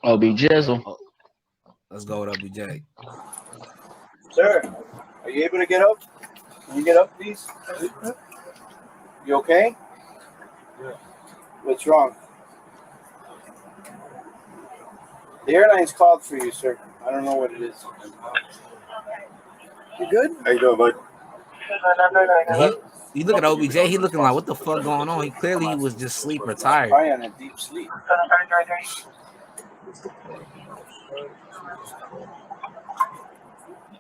OB Jizzle. Oh, let's go with OBJ. Sir, are you able to get up? Can you get up, please? You okay? Yeah. What's wrong? The airline's called for you, sir. I don't know what it is. You good? How you doing, bud? You look at OBJ, he looking like, what the fuck going on? He clearly was just sleep or tired. Probably on a deep sleep.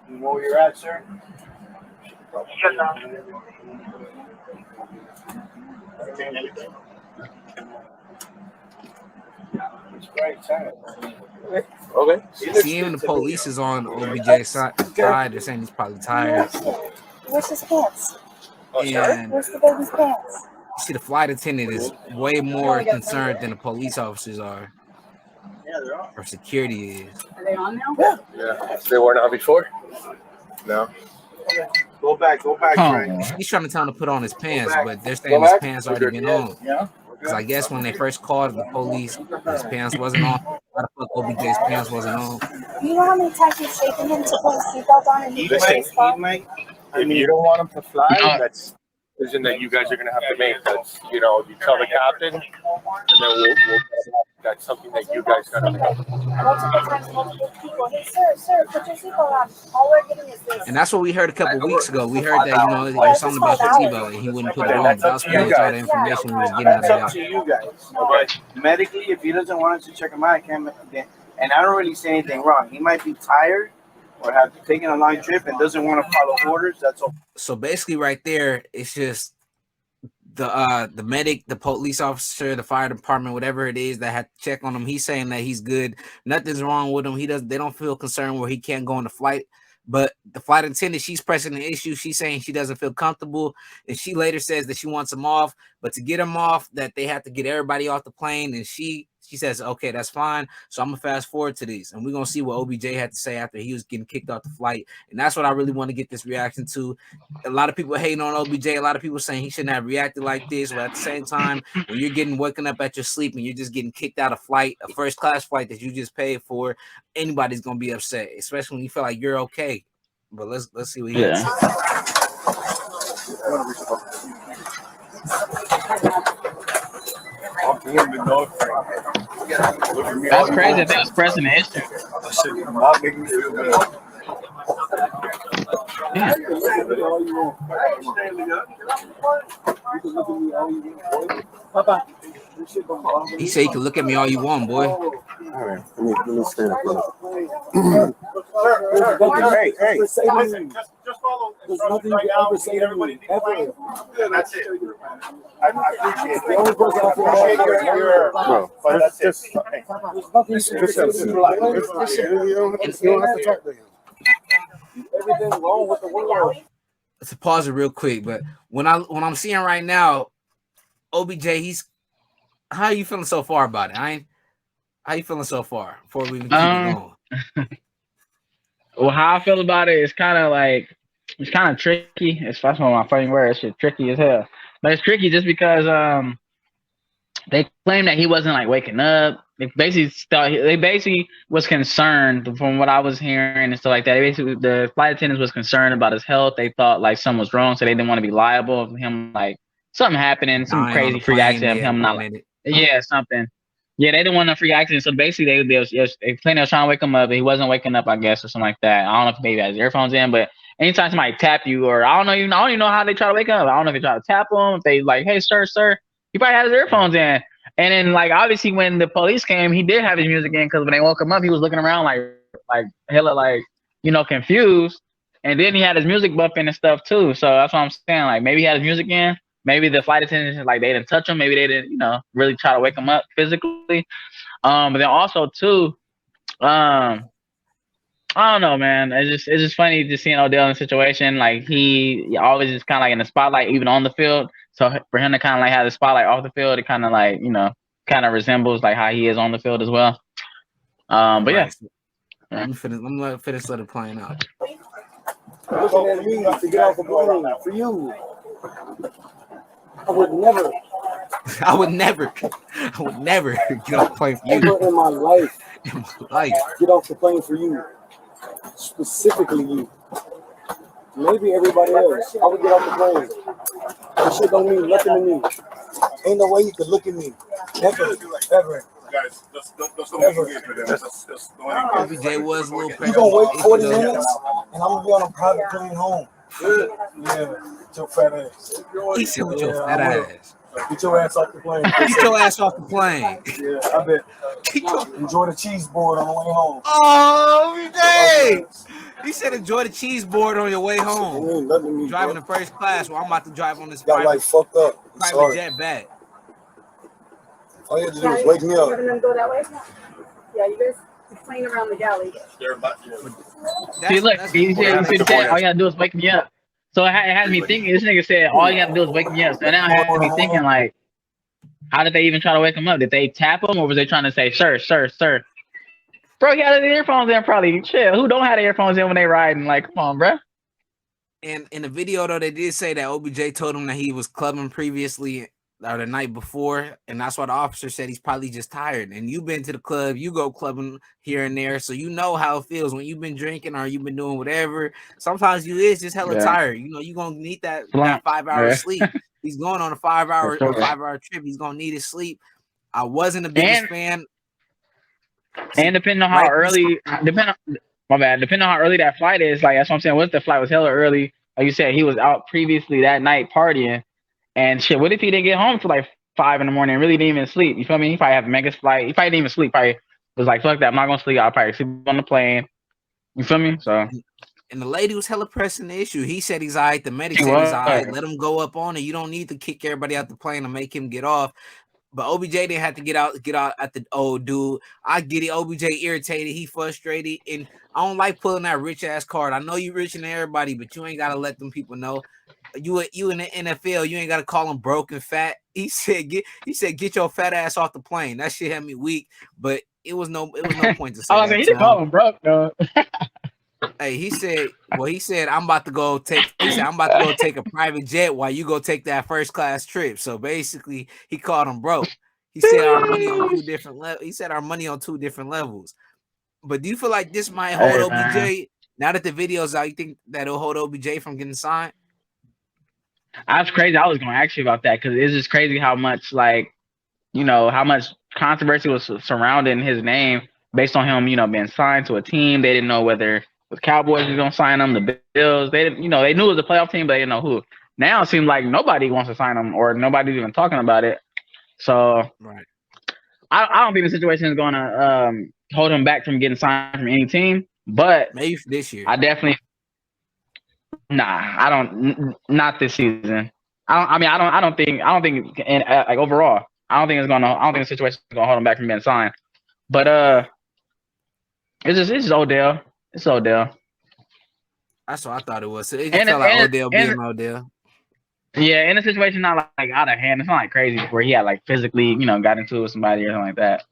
You know where you're at, sir? It's very tired. Okay. See, even the police is on OBJ's side. They're saying he's probably tired. Where's his pants? And Where's the baby's pants? you see, the flight attendant is way more concerned than the police officers are. Yeah, they're on. Or security is. Are they on now? Yeah. They weren't on before? No. Go back, Trey. He's trying to tell him to put on his pants, but they're saying his pants already been on. Yeah. Because I guess when they first called the police, his pants wasn't on. Why the fuck OBJ's pants wasn't on? Do you know how many times you've shaken him to put his seatbelt on and he If you don't want them to fly, that's a decision that you guys are going to have to make. That's, you tell the captain, and then we'll that's something that you guys got to make. multiple times, multiple people? Hey, sir, put your seatbelt on. All we're getting is this. And that's what we heard a couple weeks ago. We heard that, there was something about the seatbelt and he wouldn't put it on. But that was pretty much all the information we was getting out That's up of to that. you guys. But medically, if he doesn't want us to check him out, I can't. And I don't really say anything wrong. He might be tired or have taken a long trip and doesn't want to follow orders. That's all. So basically, right there, it's just the medic, the police officer, the fire department, whatever it is that had to check on him. He's saying that he's good. Nothing's wrong with him. They don't feel concerned where he can't go on the flight. But the flight attendant, she's pressing the issue. She's saying she doesn't feel comfortable. And she later says that she wants him off. But to get him off, that they have to get everybody off the plane. And she says, okay, that's fine. So I'm going to fast forward to these. And we're going to see what OBJ had to say after he was getting kicked off the flight. And that's what I really want to get this reaction to. A lot of people hating on OBJ. A lot of people saying he shouldn't have reacted like this. But at the same time, when you're getting woken up at your sleep and you're just getting kicked out of flight, a first-class flight that you just paid for, anybody's going to be upset, especially when you feel like you're okay. But let's see what he has. That's crazy that they was pressing the issue. He said you can look at me all you want, boy. All right. Let me stand up. Hey. Just follow. There's nothing you can ever say to me, ever. That's it. I appreciate it. The only person I appreciate your but that's it. There's nothing you don't have to talk to him. Everything's wrong with the world. Let's pause it real quick. But when I'm seeing right now, OBJ, how are you feeling so far about it? How you feeling so far before we even keep it going? Well, how I feel about it is kind of tricky. It's one of my fighting words. It's tricky as hell. But it's tricky just because they claim that he wasn't like waking up. They basically was concerned from what I was hearing and stuff like that. The flight attendants was concerned about his health. They thought like something was wrong, so they didn't want to be liable of him like something happening, some crazy freak accident of him not like something. Yeah, they didn't want a freak accident. So basically, they claimed they was trying to wake him up, but he wasn't waking up, I guess, or something like that. I don't know if maybe he has earphones in, but anytime somebody tap you, or I don't even know how they try to wake him up. I don't know if they try to tap him, if they like, hey, sir, he probably had his earphones in. And then, like, obviously, when the police came, he did have his music in because when they woke him up, he was looking around like hella, like, confused. And then he had his music bumping and stuff too. So that's what I'm saying. Like, maybe he had his music in. Maybe the flight attendants, like, they didn't touch him. Maybe they didn't, really try to wake him up physically. But then also too, I don't know, man. It's just funny just seeing Odell in a situation like he always is kind of like in the spotlight, even on the field. So for him to kind of like have the spotlight off the field, it kind of like kind of resembles like how he is on the field as well. But yeah, I'm gonna finish let it playing out. Looking at me to get off the plane for you. I would never. I would never get off the plane for you. Ever in my life, In my life. get off the plane for you. Specifically you. Maybe everybody else. I would get off the plane. This shit don't mean nothing to me. Ain't no way you could look at me. Never, ever. Guys, that's OBJ was a little You gonna wait 40 minutes and I'm gonna be on a private plane home. Yeah, with your fat ass. He said with your fat ass. Get your ass off the plane. Get your ass off the plane. Yeah, I bet. Enjoy the cheese board on the way home. Oh, OBJ! He said enjoy the cheese board on your way It home. ain't nothing to me, Driving bro. the first class. Well, I'm about to drive on this Got like private fucked up. Sorry. jet back. All you had to do was wake me up. Having them go that way? Yeah, you guys playing around the galley. See, look, he said all you gotta do is wake me up. So it had me thinking. This nigga said all you gotta do is wake me up. So now it had me thinking like, how did they even try to wake him up? Did they tap him, or was they trying to say, "Sir, sir, sir"? Bro, he had the earphones in. Probably chill. Who don't have the earphones in when they riding? Like, come on, bro. And in the video though, they did say that OBJ told him that he was clubbing previously or the night before, and that's why the officer said he's probably just tired. And you've been to the club, you go clubbing here and there, so you know how it feels when you've been drinking or you've been doing whatever. Sometimes you is just hella tired. You know, you're gonna need that 5 hours sleep. He's going on a 5 hour trip. He's gonna need his sleep. I wasn't the biggest fan. And depending on how early, depending on how early that flight is, like that's what I'm saying. What if the flight was hella early? Like you said, he was out previously that night partying. And shit, what if he didn't get home till like 5 in the morning and really didn't even sleep? You feel me? He probably have a mega flight. He probably didn't even sleep. Probably was like, fuck that, I'm not gonna sleep. I'll probably sleep on the plane. You feel me? So. And the lady was hella pressing the issue. He said he's all right. The medic said he's all right. Let him go up on it. You don't need to kick everybody out the plane and make him get off. But OBJ didn't have to get out at the old dude. I get it. OBJ irritated. He frustrated. And I don't like pulling that rich ass card. I know you richer than everybody, but you ain't gotta let them people know. You in the NFL, you ain't gotta call him broke and fat. He said get your fat ass off the plane. That shit had me weak, but it was no point to say. I was like, he didn't call him broke though. Hey, he said I'm about to go take a private jet while you go take that first class trip. So basically, he called him broke. He said our money on two different levels. But do you feel like this might hold OBJ now that the video's out? You think that it'll hold OBJ from getting signed? That's crazy. I was going to ask you about that because it's just crazy how much how much controversy was surrounding his name based on him, being signed to a team. They didn't know whether the Cowboys was going to sign him, the Bills. They didn't, they knew it was a playoff team, but they didn't know who. Now it seems like nobody wants to sign him or nobody's even talking about it. So right. I don't think the situation is going to hold him back from getting signed from any team. But maybe for this year. I definitely. Nah, I don't. Not this season. I don't think. Like overall, I don't think the situation is gonna hold him back from being signed. But it's just Odell. It's Odell. That's what I thought it was. So it just felt like Odell being Odell. Yeah, in a situation not like out of hand. It's not like crazy where he had like physically, got into it with somebody or something like that.